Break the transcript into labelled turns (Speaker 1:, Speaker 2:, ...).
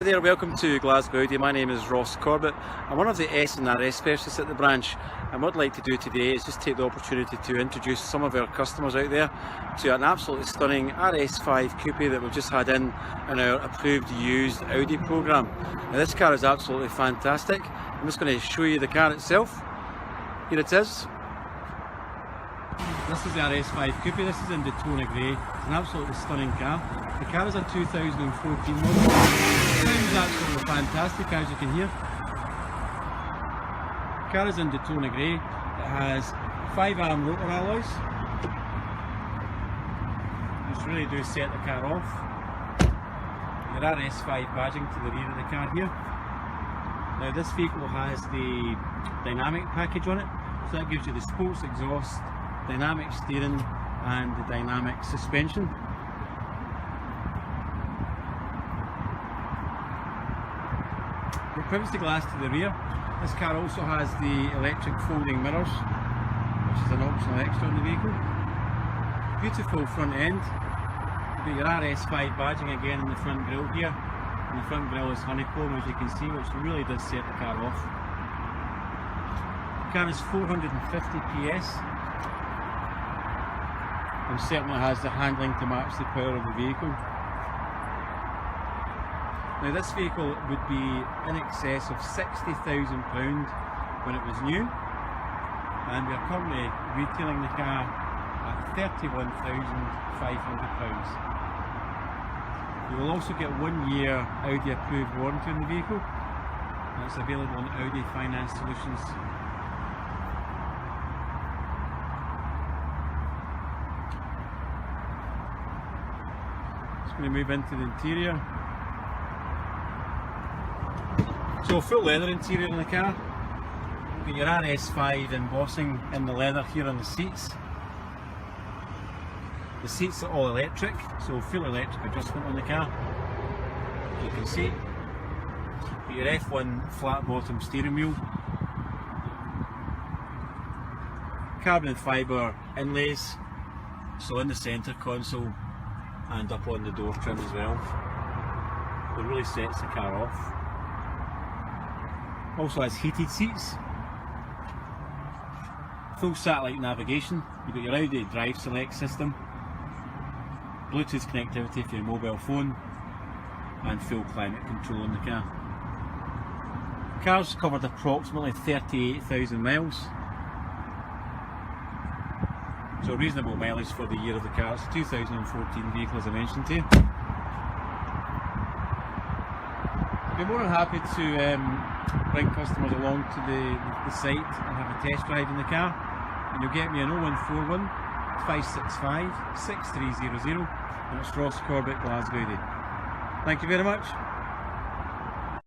Speaker 1: Hi there, welcome to Glasgow Audi. My name is Ross Corbett. I'm one of the S and RS specialists at the branch, and what I'd like to do today is just take the opportunity to introduce some of our customers out there to an absolutely stunning RS5 Coupe that we've just had in our approved used Audi programme. Now this car is absolutely fantastic. I'm just going to show you the car itself. Here it is. This is the RS5 Coupe. This is in Daytona Grey. It's an absolutely stunning car. The car is a 2014 model. It sounds absolutely fantastic, as you can hear. The car is in Daytona Grey. It has 5-arm rotor alloys, which really do set the car off. Your RS5 badging to the rear of the car here. Now this vehicle has the dynamic package on it, so that gives you the sports exhaust, dynamic steering and the dynamic suspension. For privacy glass to the rear, this car also has the electric folding mirrors, which is an optional extra on the vehicle. Beautiful front end. You've got your RS5 badging again in the front grille here, and the front grille is honeycomb, as you can see, which really does set the car off. The car is 450 PS and certainly has the handling to match the power of the vehicle. Now this vehicle would be in excess of £60,000 when it was new, and we are currently retailing the car at £31,500. You will also get 1 year Audi approved warranty on the vehicle, and it's available on Audi Finance Solutions. Just going to move into the interior. So full leather interior in the car. You've got your RS5 embossing in the leather here on the seats. The seats are all electric, so full electric adjustment on the car. As you can see, you've got your F1 flat bottom steering wheel. Carbon fibre inlays, so in the centre console and up on the door trim as well. It really sets the car off. Also has heated seats, full satellite navigation. You've got your Audi Drive Select system, Bluetooth connectivity for your mobile phone, and full climate control in the car. The car's covered approximately 38,000 miles, so reasonable mileage for the year of the car. It's a 2014 vehicle, as I mentioned to you. I'd be more than happy to bring customers along to the site and have a test drive in the car, and you'll get me on 0141 565 6300, and it's Ross Corbett, Glasgow Audi. Thank you very much.